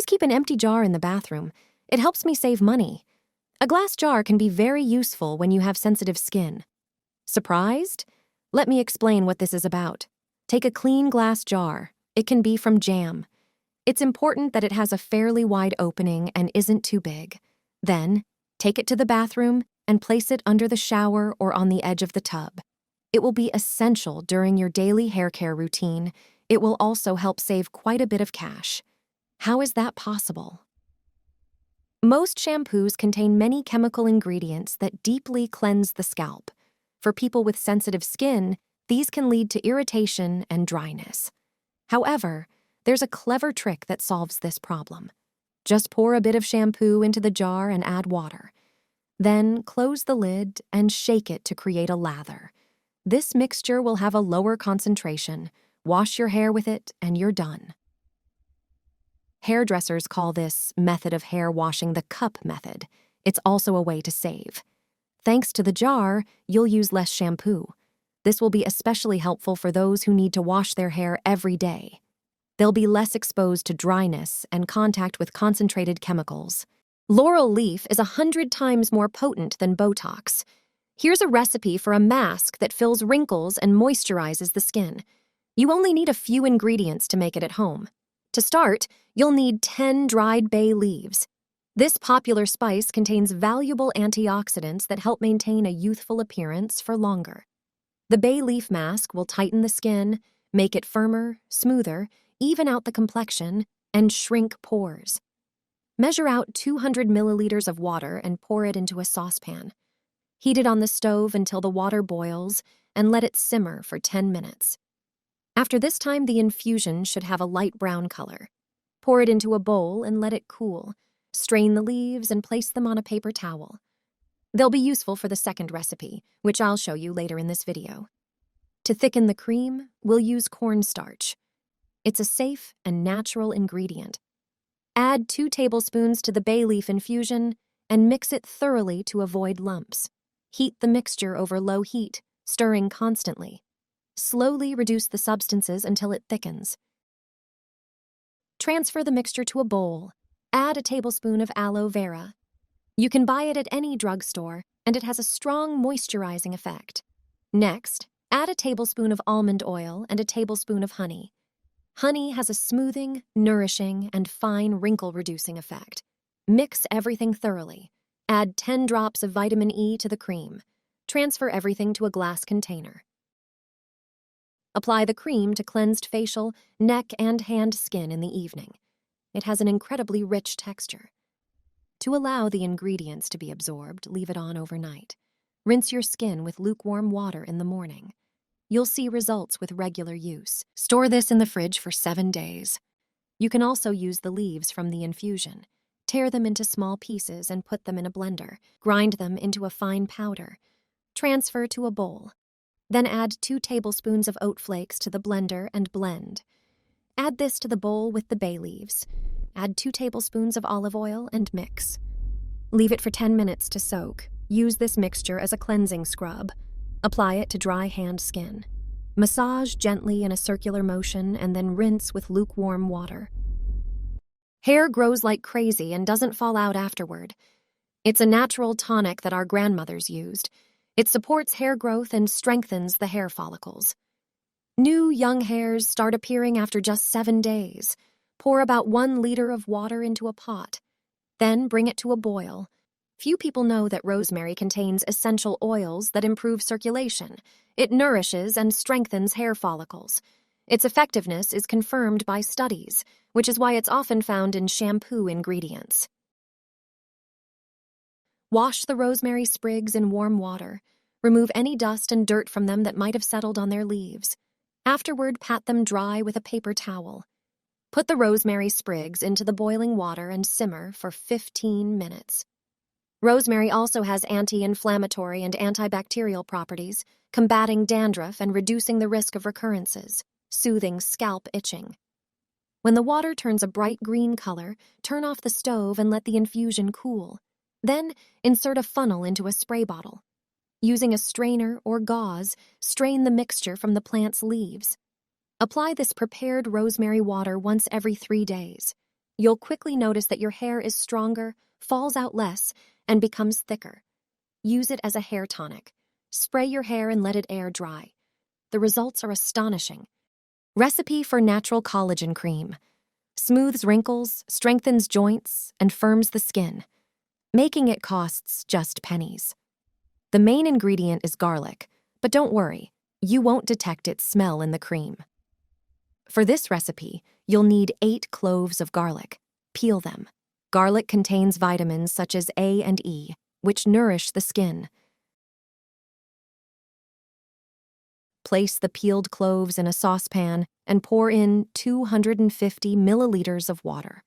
keep an empty jar in the bathroom. It helps me save money. A glass jar can be very useful when you have sensitive skin. Surprised? Let me explain what this is about. Take a clean glass jar. It can be from jam. It's important that it has a fairly wide opening and isn't too big. Then, take it to the bathroom and place it under the shower or on the edge of the tub. It will be essential during your daily hair care routine. It will also help save quite a bit of cash. How is that possible? Most shampoos contain many chemical ingredients that deeply cleanse the scalp. For people with sensitive skin, these can lead to irritation and dryness. However, there's a clever trick that solves this problem. Just pour a bit of shampoo into the jar and add water. Then close the lid and shake it to create a lather. This mixture will have a lower concentration. Wash your hair with it and you're done. Hairdressers call this method of hair washing the cup method. It's also a way to save. Thanks to the jar, you'll use less shampoo. This will be especially helpful for those who need to wash their hair every day. They'll be less exposed to dryness and contact with concentrated chemicals. Laurel leaf is 100 times more potent than Botox. Here's a recipe for a mask that fills wrinkles and moisturizes the skin. You only need a few ingredients to make it at home. To start, you'll need 10 dried bay leaves. This popular spice contains valuable antioxidants that help maintain a youthful appearance for longer. The bay leaf mask will tighten the skin, make it firmer, smoother, even out the complexion, and shrink pores. Measure out 200 milliliters of water and pour it into a saucepan. Heat it on the stove until the water boils and let it simmer for 10 minutes. After this time, the infusion should have a light brown color. Pour it into a bowl and let it cool. Strain the leaves and place them on a paper towel. They'll be useful for the second recipe, which I'll show you later in this video. To thicken the cream, we'll use cornstarch. It's a safe and natural ingredient. Add 2 tablespoons to the bay leaf infusion and mix it thoroughly to avoid lumps. Heat the mixture over low heat, stirring constantly. Slowly reduce the substances until it thickens. Transfer the mixture to a bowl. Add a tablespoon of aloe vera. You can buy it at any drugstore, and it has a strong moisturizing effect. Next, add a tablespoon of almond oil and a tablespoon of honey. Honey has a smoothing, nourishing, and fine wrinkle-reducing effect. Mix everything thoroughly. Add 10 drops of vitamin E to the cream. Transfer everything to a glass container. Apply the cream to cleansed facial, neck, and hand skin in the evening. It has an incredibly rich texture. To allow the ingredients to be absorbed, leave it on overnight. Rinse your skin with lukewarm water in the morning. You'll see results with regular use. Store this in the fridge for 7 days. You can also use the leaves from the infusion. Tear them into small pieces and put them in a blender. Grind them into a fine powder. Transfer to a bowl. Then add 2 tablespoons of oat flakes to the blender and blend. Add this to the bowl with the bay leaves. Add 2 tablespoons of olive oil and mix. Leave it for 10 minutes to soak. Use this mixture as a cleansing scrub. Apply it to dry hand skin. Massage gently in a circular motion and then rinse with lukewarm water. Hair grows like crazy and doesn't fall out afterward. It's a natural tonic that our grandmothers used. It supports hair growth and strengthens the hair follicles. New young hairs start appearing after just 7 days. Pour about 1 liter of water into a pot. Then bring it to a boil. Few people know that rosemary contains essential oils that improve circulation. It nourishes and strengthens hair follicles. Its effectiveness is confirmed by studies, which is why it's often found in shampoo ingredients. Wash the rosemary sprigs in warm water. Remove any dust and dirt from them that might have settled on their leaves. Afterward, pat them dry with a paper towel. Put the rosemary sprigs into the boiling water and simmer for 15 minutes. Rosemary also has anti-inflammatory and antibacterial properties, combating dandruff and reducing the risk of recurrences, soothing scalp itching. When the water turns a bright green color, turn off the stove and let the infusion cool. Then, insert a funnel into a spray bottle. Using a strainer or gauze, strain the mixture from the plant's leaves. Apply this prepared rosemary water once every 3 days. You'll quickly notice that your hair is stronger, falls out less, and becomes thicker. Use it as a hair tonic. Spray your hair and let it air dry. The results are astonishing. Recipe for natural collagen cream. Smooths wrinkles, strengthens joints, and firms the skin. Making it costs just pennies. The main ingredient is garlic, but don't worry, you won't detect its smell in the cream. For this recipe, you'll need 8 cloves of garlic. Peel them. Garlic contains vitamins such as A and E, which nourish the skin. Place the peeled cloves in a saucepan and pour in 250 milliliters of water.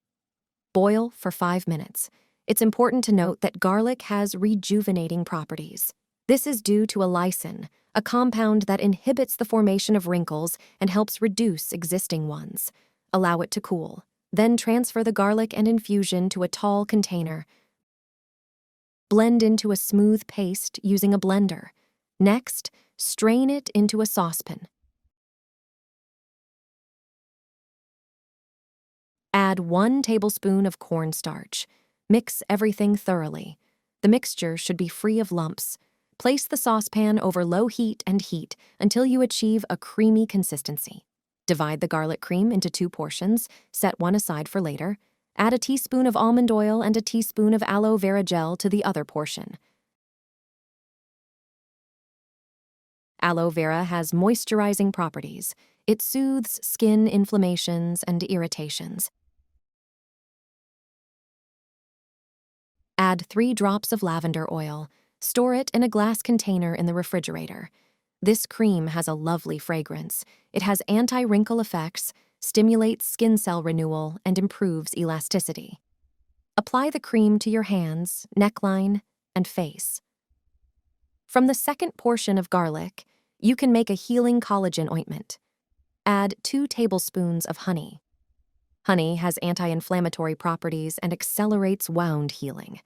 Boil for 5 minutes. It's important to note that garlic has rejuvenating properties. This is due to a lysine, a compound that inhibits the formation of wrinkles and helps reduce existing ones. Allow it to cool. Then transfer the garlic and infusion to a tall container. Blend into a smooth paste using a blender. Next, strain it into a saucepan. Add 1 tablespoon of cornstarch. Mix everything thoroughly. The mixture should be free of lumps. Place the saucepan over low heat and heat until you achieve a creamy consistency. Divide the garlic cream into 2 portions, set one aside for later. Add a teaspoon of almond oil and a teaspoon of aloe vera gel to the other portion. Aloe vera has moisturizing properties. It soothes skin inflammations and irritations. Add 3 drops of lavender oil. Store it in a glass container in the refrigerator. This cream has a lovely fragrance. It has anti-wrinkle effects, stimulates skin cell renewal, and improves elasticity. Apply the cream to your hands, neckline, and face. From the second portion of garlic, you can make a healing collagen ointment. Add 2 tablespoons of honey. Honey has anti-inflammatory properties and accelerates wound healing.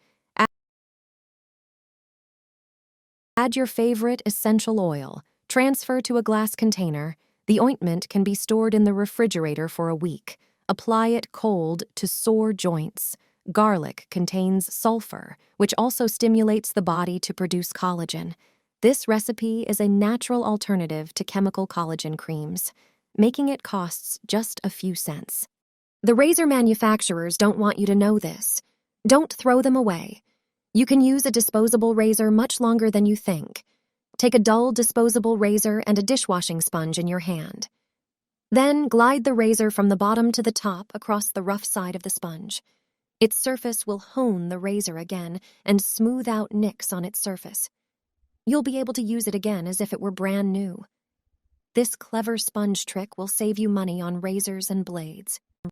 Add your favorite essential oil. Transfer to a glass container. The ointment can be stored in the refrigerator for a week. Apply it cold to sore joints. Garlic contains sulfur, which also stimulates the body to produce collagen. This recipe is a natural alternative to chemical collagen creams. Making it costs just a few cents. The razor manufacturers don't want you to know this. Don't throw them away. You can use a disposable razor much longer than you think. Take a dull disposable razor and a dishwashing sponge in your hand. Then glide the razor from the bottom to the top across the rough side of the sponge. Its surface will hone the razor again and smooth out nicks on its surface. You'll be able to use it again as if it were brand new. This clever sponge trick will save you money on razors and blades.